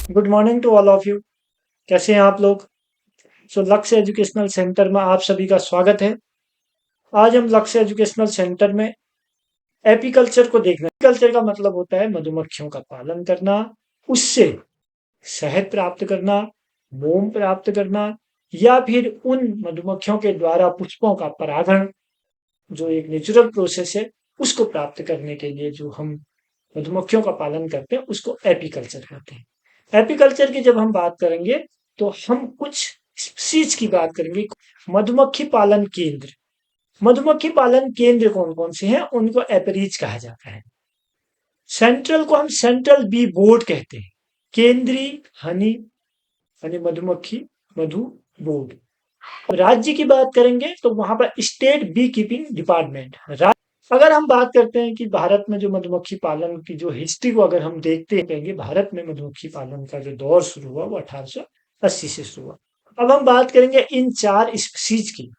Good morning to all of you. कैसे हैं आप लोग? लक्ष्य एजुकेशनल सेंटर में आप सभी का स्वागत है। आज हम लक्ष्य एजुकेशनल सेंटर में एपीकल्चर को देखना। एपीकल्चर का मतलब होता है मधुमक्खियों का पालन करना, उससे शहद प्राप्त करना, मोम प्राप्त करना, या फिर उन मधुमक्खियों के द्वारा पुष्पों का परागण, जो एक नेचुरल प्रोसेस है, उसको प्राप्त करने के लिए जो हम मधुमक्खियों का पालन करते हैं उसको एपीकल्चर कहते हैं। एपीकल्चर की जब हम बात करेंगे तो हम कुछ चीज की बात करेंगे। मधुमक्खी पालन केंद्र, मधुमक्खी पालन केंद्र कौन कौन से हैं उनको एपरीज कहा जाता है। सेंट्रल को हम सेंट्रल बी बोर्ड कहते हैं। केंद्रीय हनी यानी मधुमक्खी मधु बोर्ड। राज्य की बात करेंगे तो वहां पर स्टेट बी कीपिंग डिपार्टमेंट। अगर हम बात करते हैं कि भारत में जो मधुमक्खी पालन की जो हिस्ट्री को अगर हम देखते हैं, भारत में मधुमक्खी पालन का जो दौर शुरू हुआ वो 1880 से शुरू हुआ। अब हम बात करेंगे इन चार स्पीसीज की,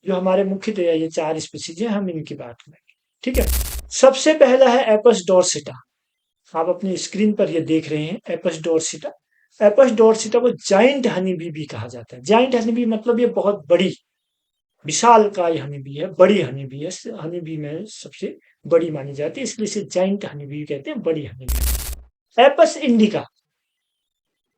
जो हमारे मुख्यतः ये चार स्पीसीज हैं, हम इनकी बात करेंगे। ठीक है। सबसे पहला है एपस डोर्सिटा। आप अपनी स्क्रीन पर ये देख रहे हैं एपस डोर्सिटा। एपस डोर्सिटा को जाइंट हनी बी भी कहा जाता है। जाइंट हनी बी मतलब ये बहुत बड़ी विशालकाय हनी बी है, बड़ी हनी बी है। हनी बी में सबसे बड़ी मानी जाती है, इसलिए इसे जाइंट हनी बी कहते हैं, बड़ी हनी बी। एपस इंडिका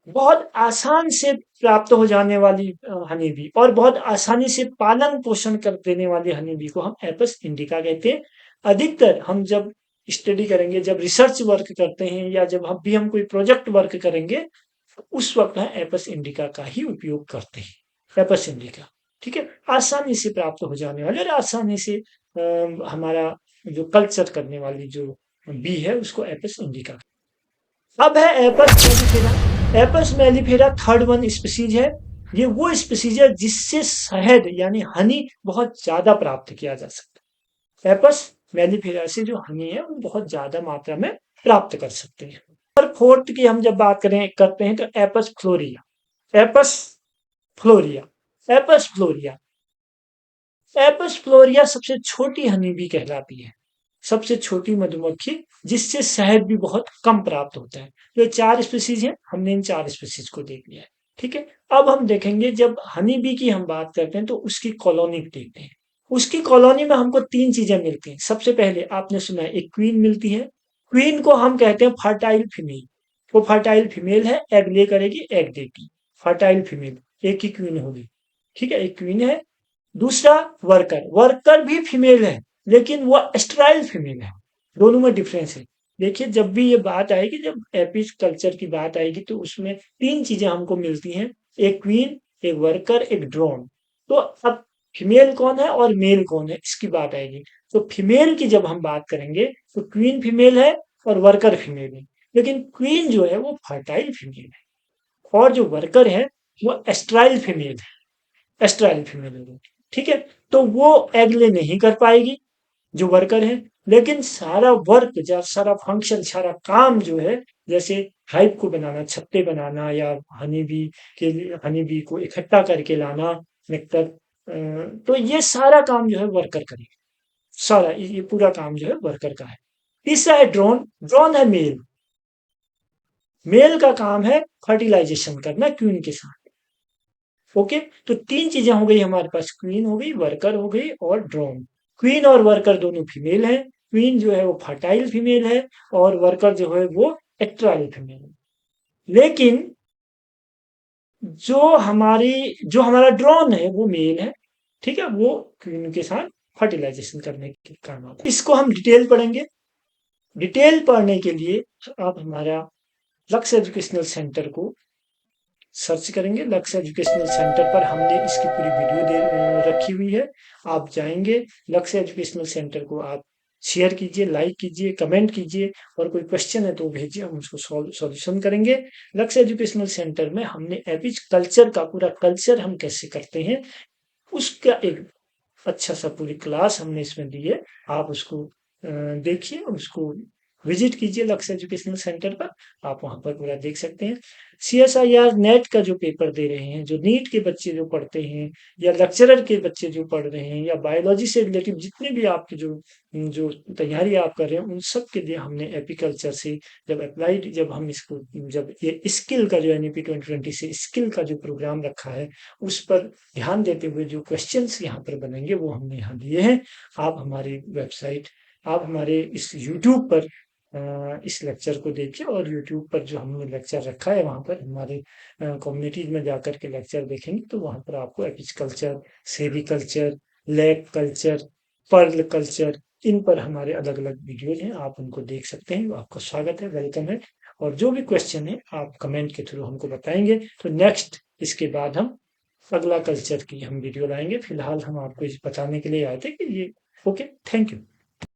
बहुत आसान से प्राप्त हो जाने वाली हनी बी और बहुत आसानी से पालन पोषण कर देने वाली हनी बी को हम एपस इंडिका कहते हैं। अधिकतर हम जब स्टडी करेंगे, जब रिसर्च वर्क करते हैं, या जब हम कोई प्रोजेक्ट वर्क करेंगे, तो उस वक्त हम एपस इंडिका का ही उपयोग करते हैं। एपस इंडिका, ठीक है, आसानी से प्राप्त हो जाने वाले और आसानी से हमारा जो कल्चर करने वाली जो बी है उसको एपस इंडिका। अब है apps mellifera. Apps mellifera third one species है। ये वो स्पीसीज है जिससे शहद यानी हनी बहुत ज्यादा प्राप्त किया जा सकता है। एपस मेलिफेरा से जो हनी है वो बहुत ज्यादा मात्रा में प्राप्त कर सकते हैं। और फोर्थ की हम जब बात करते हैं तो एपस फ्लोरिया। एपस फ्लोरिया, एपस फ्लोरिया, एपस फ्लोरिया सबसे छोटी हनी बी कहलाती है। सबसे छोटी मधुमक्खी जिससे शहद भी बहुत कम प्राप्त होता है। जो चार स्पीसीज हैं, हमने इन चार स्पीसीज को देख लिया है। ठीक है। अब हम देखेंगे जब हनी बी की हम बात करते हैं तो उसकी कॉलोनी देखते हैं। उसकी कॉलोनी में हमको तीन चीजें मिलती हैं। सबसे पहले आपने सुना है एक क्वीन मिलती है। क्वीन को हम कहते हैं फर्टाइल फीमेल। वो फर्टाइल फीमेल है, एग ले करेगी, एग देगी। फर्टाइल फीमेल, एक ही क्वीन होगी। ठीक है, एक क्वीन है। दूसरा वर्कर, वर्कर भी फीमेल है लेकिन वो स्टेराइल फीमेल है। दोनों में डिफरेंस है। देखिए जब भी ये बात आएगी, जब एपिस कल्चर की बात आएगी तो उसमें तीन चीजें हमको मिलती हैं। एक क्वीन, एक वर्कर, एक ड्रोन। तो अब फीमेल कौन है और मेल कौन है इसकी बात आएगी। तो फीमेल की जब हम बात करेंगे तो क्वीन फीमेल है और वर्कर फीमेल है। लेकिन क्वीन जो है वो फर्टाइल फीमेल है और जो वर्कर है वो एस्ट्राइल फीमेल है। एस्ट्राइल फीमेल है। ठीक है। तो वो एग ले नहीं कर पाएगी जो वर्कर है, लेकिन सारा वर्क, जब सारा फंक्शन, सारा काम जो है, जैसे हाइव को बनाना, छत्ते बनाना, या हनी बी के लिए हनी बी को इकट्ठा करके लाना, नेक्टर, तो ये सारा काम जो है वर्कर करेगा। सारा ये पूरा काम जो है वर्कर का है। तीसरा है ड्रोन। ड्रोन है मेल। मेल का काम है फर्टिलाइजेशन करना क्वीन के साथ। ओके। तो तीन चीजें हो गई हमारे पास, क्वीन हो गई, वर्कर हो गई और ड्रोन। क्वीन और वर्कर दोनों फीमेल है। क्वीन जो है वो फर्टाइल फीमेल है और वर्कर जो है वो एक्ट्राइल फीमेल है। लेकिन जो हमारा ड्रोन है वो मेल है। ठीक है, वो क्वीन के साथ फर्टिलाइजेशन करने के काम आता है। इसको हम डिटेल पढ़ेंगे। डिटेल पढ़ने के लिए आप हमारा लक्ष्य एजुकेशनल सेंटर को सर्च करेंगे। लक्ष्य एजुकेशनल सेंटर पर हमने इसकी पूरी वीडियो दे रखी हुई है। आप जाएंगे, लक्ष्य एजुकेशनल सेंटर को आप शेयर कीजिए, लाइक कीजिए, कमेंट कीजिए, और कोई क्वेश्चन है तो भेजिए, हम उसको सॉल्यूशन करेंगे। लक्ष्य एजुकेशनल सेंटर में हमने एपिच कल्चर का पूरा कल्चर हम कैसे करते हैं उसका एक अच्छा सा पूरी क्लास हमने इसमें दी है। आप उसको देखिए, उसको विजिट कीजिए लक्ष्य एजुकेशनल सेंटर पर, आप वहाँ पर पूरा देख सकते हैं। सीएसआईआर नेट का जो पेपर दे रहे हैं, जो नीट के बच्चे जो पढ़ते हैं या लेक्चरर के बच्चे जो पढ़ रहे हैं या बायोलॉजी से रिलेटेड जितने भी आपके जो तैयारी आप कर रहे हैं, उन सब के लिए हमने एपीकल्चर से जब हम इसको जब ये स्किल का जो एनईपी 2020 से स्किल का जो प्रोग्राम रखा है, उस पर ध्यान देते हुए जो क्वेश्चंस यहाँ पर बनेंगे वो हमने यहाँ दिए हैं। आप हमारी वेबसाइट, आप हमारे इस यूट्यूब पर इस लेक्चर को देखिए, और यूट्यूब पर जो हमने लेक्चर रखा है वहाँ पर हमारे कम्युनिटीज में जाकर के लेक्चर देखेंगे तो वहाँ पर आपको apiculture, sericulture, lab culture, pearl culture, इन पर हमारे अलग अलग वीडियोज हैं, आप उनको देख सकते हैं। आपका स्वागत है, वेलकम है। और जो भी क्वेश्चन है आप कमेंट के थ्रू हमको बताएंगे, तो नेक्स्ट इसके बाद हम अगला कल्चर की हम वीडियो लाएंगे। फिलहाल हम आपको इस बताने के लिए आए थे कि ये ओके, थैंक यू।